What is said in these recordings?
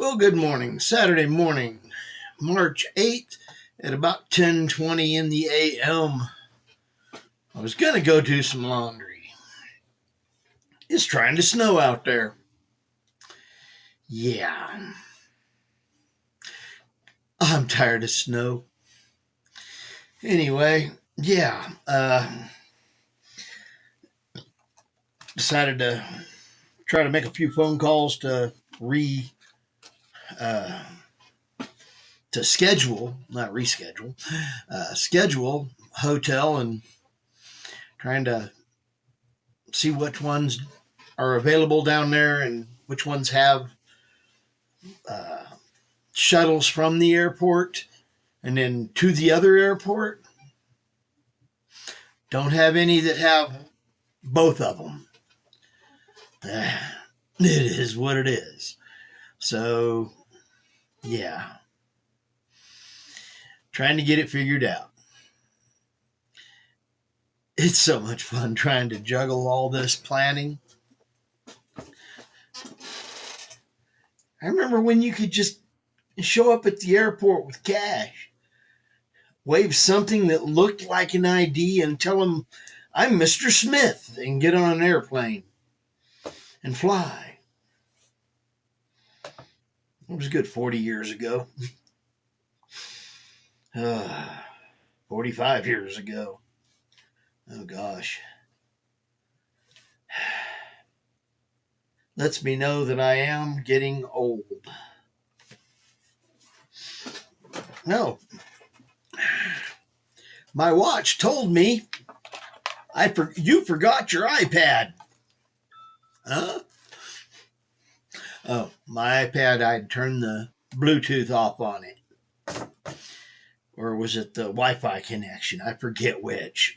Well, good morning. Saturday morning, March 8th at about 10:20 in the a.m. I was going to go do some laundry. It's trying to snow out there. Yeah, I'm tired of snow. Anyway, decided to try to make a few phone calls to uh, to schedule, not reschedule, schedule hotel and trying to see which ones are available down there and which ones have uh, shuttles from the airport and then to the other airport. Don't have any that have both of them. It is what it is. So, yeah, trying to get it figured out. It's so much fun trying to juggle all this planning. I remember when you could just show up at the airport with cash, wave something that looked like an ID, and tell them, I'm Mr. Smith, and get on an airplane and fly. It was a good 40 years ago. 45 years ago. Oh, gosh. Lets me know that I am getting old. No. My watch told me you forgot your iPad. Huh? Oh, my iPad, I'd turned the Bluetooth off on it. Or was it the Wi-Fi connection? I forget which.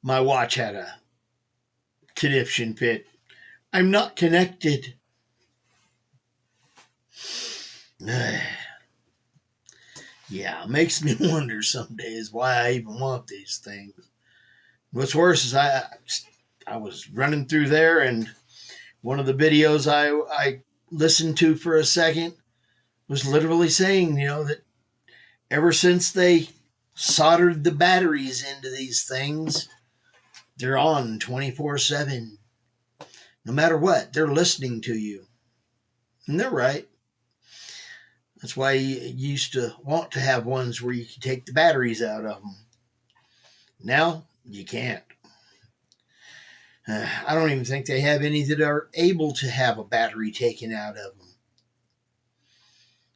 My watch had a conniption fit. I'm not connected. Yeah, it makes me wonder some days why I even want these things. What's worse is I was running through there, and one of the videos I listened to for a second was literally saying, that ever since they soldered the batteries into these things, they're on 24/7. No matter what, they're listening to you. And they're right. That's why you used to want to have ones where you could take the batteries out of them. Now, you can't. I don't even think they have any that are able to have a battery taken out of them.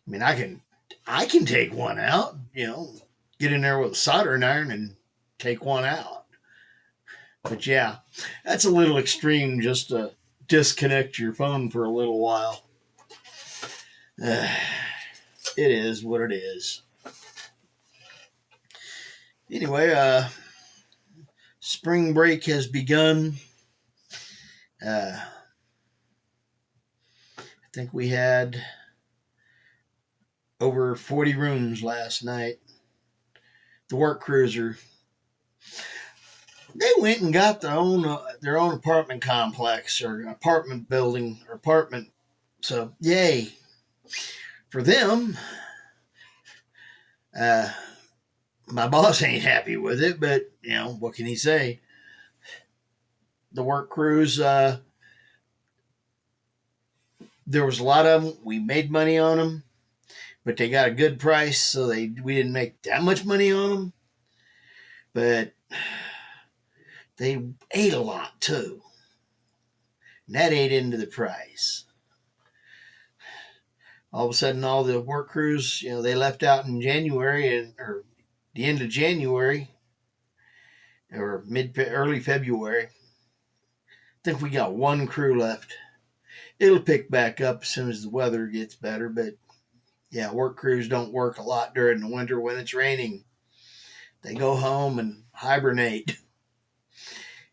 I mean, I can take one out, get in there with a soldering iron and take one out. But yeah, that's a little extreme just to disconnect your phone for a little while. It is what it is. Anyway, spring break has begun. I think we had over 40 rooms last night. The work cruiser, they went and got their own apartment complex or apartment building or apartment. So yay for them. My boss ain't happy with it, but what can he say? The work crews, there was a lot of them. We made money on them, but they got a good price, so we didn't make that much money on them. But they ate a lot too, and that ate into the price. All of a sudden, all the work crews, they left out in January or the end of January or early February. I think we got one crew left. It'll pick back up as soon as the weather gets better, but yeah, work crews don't work a lot during the winter when it's raining. They go home and hibernate.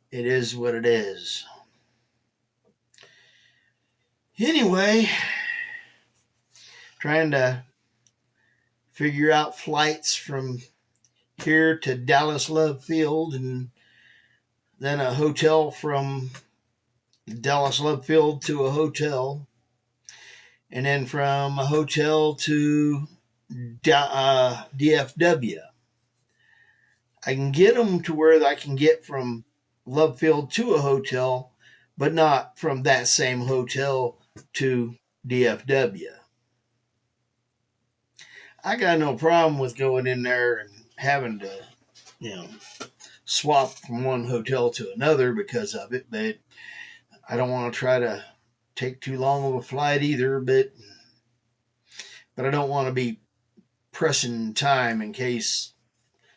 It is what it is. Anyway, trying to figure out flights from here to Dallas Love Field and then a hotel from Dallas Love Field to a hotel. and then from a hotel to DFW. I can get them to where I can get from Love Field to a hotel, but not from that same hotel to DFW. I got no problem with going in there and having to, you know, swap from one hotel to another because of it, but I don't want to try to take too long of a flight either, but I don't want to be pressing time in case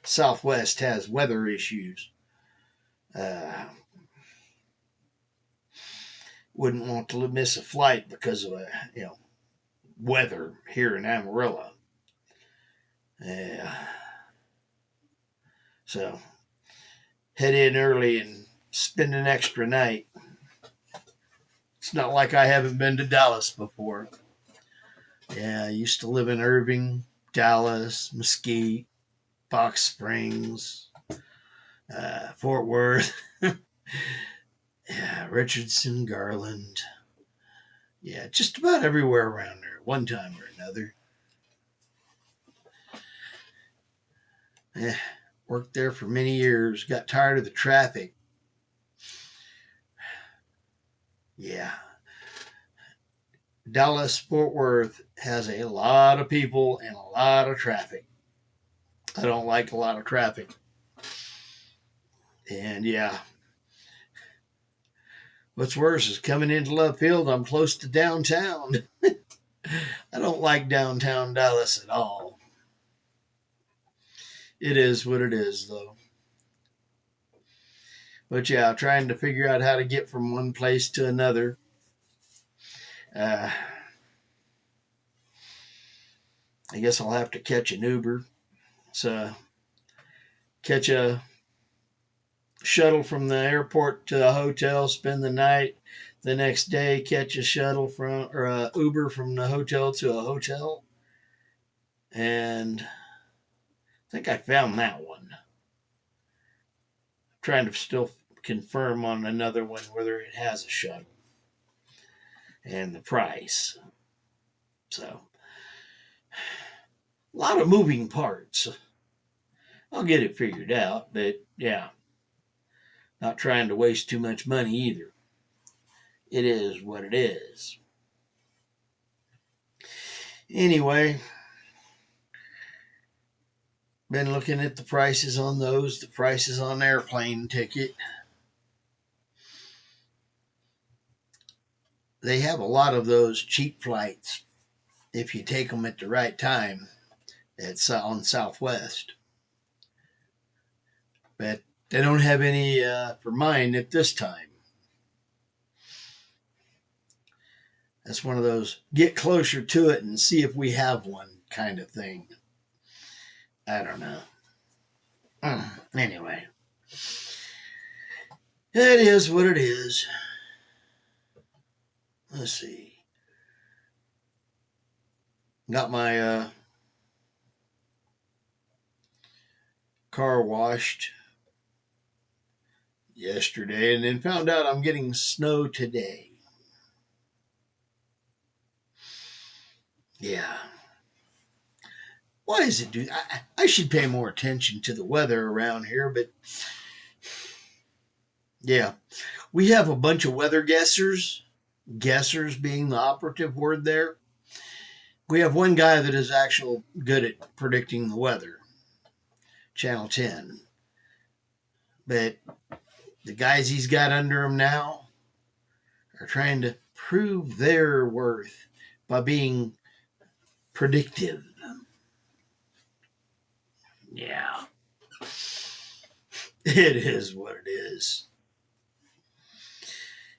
Southwest has weather issues. Wouldn't want to miss a flight because of weather here in Amarillo. So head in early and spend an extra night. It's not like I haven't been to Dallas before. Yeah, I used to live in Irving, Dallas, Mesquite, Box Springs, Fort Worth, yeah, Richardson, Garland. Yeah, just about everywhere around there at one time or another. Yeah, worked there for many years, got tired of the traffic. Yeah. Dallas, Fort Worth has a lot of people and a lot of traffic. I don't like a lot of traffic. And yeah, what's worse is coming into Love Field, I'm close to downtown. I don't like downtown Dallas at all. It is what it is, though. But yeah, trying to figure out how to get from one place to another. I guess I'll have to catch an Uber. So, catch a shuttle from the airport to a hotel, spend the night. The next day, catch a shuttle or a Uber from the hotel to a hotel. And I think I found that one. I'm trying to still confirm on another one whether it has a shuttle and the price. So, a lot of moving parts. I'll get it figured out, but yeah, not trying to waste too much money either. It is what it is. Anyway, been looking at the prices on those, the prices on airplane ticket. They have a lot of those cheap flights if you take them at the right time. It's on Southwest. But they don't have any for mine at this time. That's one of those get closer to it and see if we have one kind of thing. I don't know. Anyway, it is what it is. Let's see. Got my car washed yesterday and then found out I'm getting snow today. Yeah. Why is it do? I should pay more attention to the weather around here, but yeah, we have a bunch of weather guessers. Guessers being the operative word there. We have one guy that is actually good at predicting the weather, Channel 10. But the guys he's got under him now are trying to prove their worth by being predictive. Yeah. It is what it is.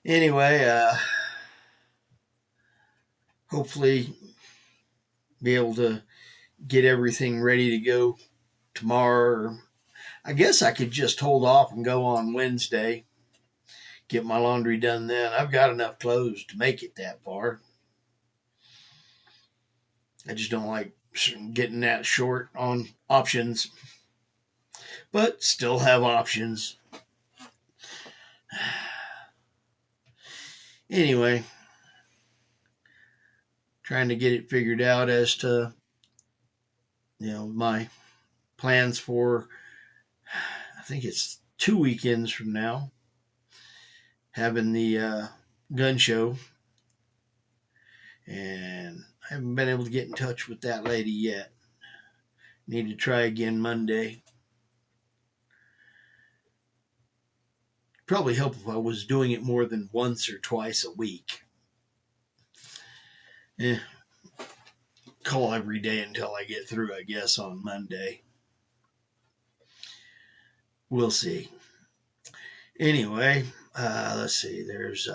Anyway, hopefully be able to get everything ready to go tomorrow. I guess I could just hold off and go on Wednesday, get my laundry done then. I've got enough clothes to make it that far. I just don't like getting that short on options, but still have options. Anyway, trying to get it figured out as to, my plans for, I think it's 2 weekends from now, having the gun show. And I haven't been able to get in touch with that lady yet. Need to try again Monday. Probably help if I was doing it more than once or twice a week. Call every day until I get through, I guess, on Monday. We'll see. Anyway, let's see. There's,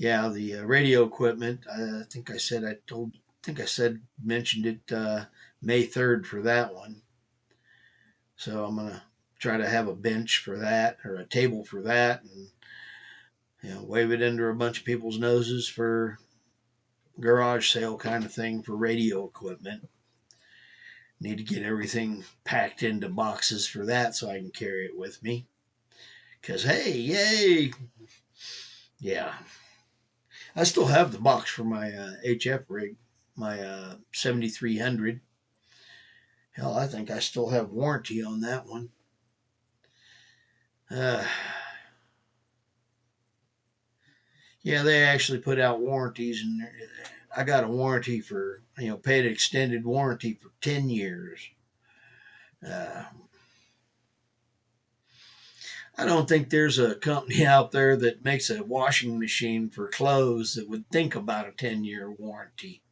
the radio equipment. I think I mentioned it May 3rd for that one. So I'm gonna try to have a bench for that, or a table for that, and wave it under a bunch of people's noses for garage sale kind of thing for radio equipment. Need to get everything packed into boxes for that so I can carry it with me. Because, hey, yay! Yeah. I still have the box for my HF rig, my 7300. Hell, I think I still have warranty on that one. Yeah, they actually put out warranties, and I got a warranty for, paid extended warranty for 10 years. I don't think there's a company out there that makes a washing machine for clothes that would think about a 10-year warranty.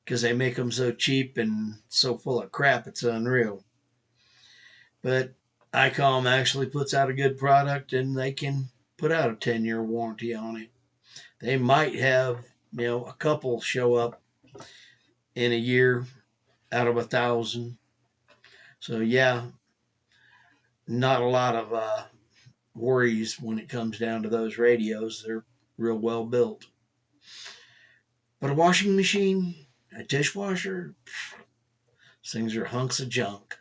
Because they make them so cheap and so full of crap, it's unreal. But ICOM actually puts out a good product, and they can put out a 10-year warranty on it. They might have, a couple show up in a year out of 1,000. So, yeah, not a lot of worries when it comes down to those radios. They're real well built. But a washing machine, a dishwasher, these things are hunks of junk.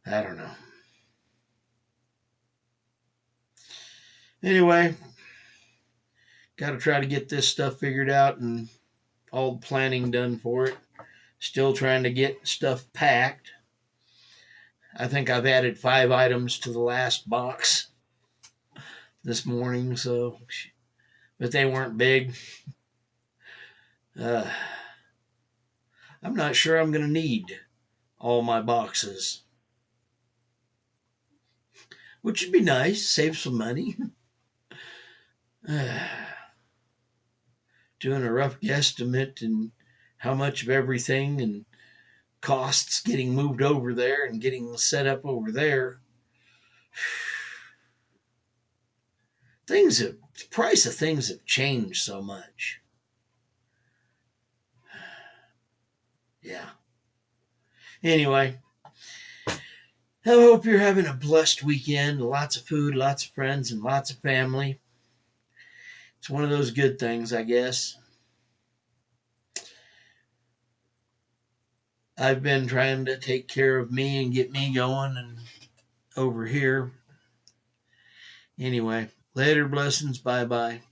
I don't know. Anyway, got to try to get this stuff figured out and all the planning done for it. Still trying to get stuff packed. I think I've added 5 items to the last box this morning, but they weren't big. I'm not sure I'm going to need all my boxes, which would be nice, save some money. Doing a rough guesstimate and how much of everything and costs getting moved over there and getting set up over there. The price of things have changed so much. Yeah. Anyway, I hope you're having a blessed weekend. Lots of food, lots of friends, and lots of family. It's one of those good things, I guess. I've been trying to take care of me and get me going and over here. Anyway, later blessings, bye-bye.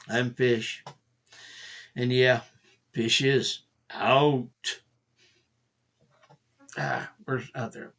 I'm Fish. And yeah, Fish is out. Where's out there?